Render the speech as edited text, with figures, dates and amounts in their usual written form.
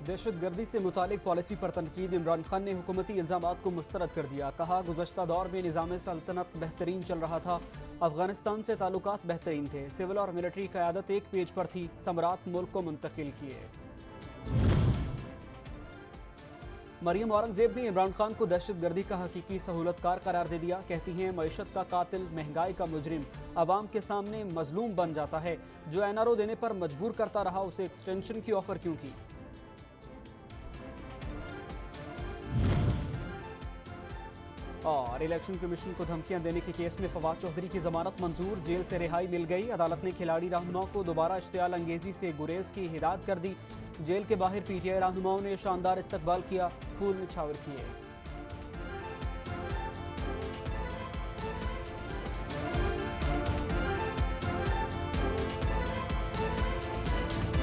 दहशतगर्दी से मुतालिक पॉलिसी पर तनकीद। इमरान खान ने हुकूमती इल्ज़ामात को मुस्तरद कर दिया। कहा, गुज़श्ता दौर में निज़ाम सल्तनत बेहतरीन चल रहा था, अफगानिस्तान से ताल्लुकात बेहतरीन थे, सिविल और मिलिट्री क़यादत एक पेज पर थी, सम्राट मुल्क को मुंतकिल किए। मरियम औरंगजेब ने इमरान खान को दहशतगर्दी का हकीकी सहूलतकार करार दे दिया। कहती हैं, मईशत का कातिल, महंगाई का मुजरिम आवाम के सामने मजलूम बन जाता है। जो एनआरओ देने पर मजबूर करता रहा, उसे एक्सटेंशन की ऑफर क्यों की। और इलेक्शन कमीशन को धमकियां देने के केस में फवाद चौधरी की जमानत मंजूर, जेल से रिहाई मिल गई। अदालत ने खिलाड़ी रहनुमा को दोबारा इश्तियाल अंगेजी से गुरेज की हिदायत कर दी। जेल के बाहर पीटीआई रहनुमाओं ने शानदार इस्तकबाल किया, फूल निछावर किए।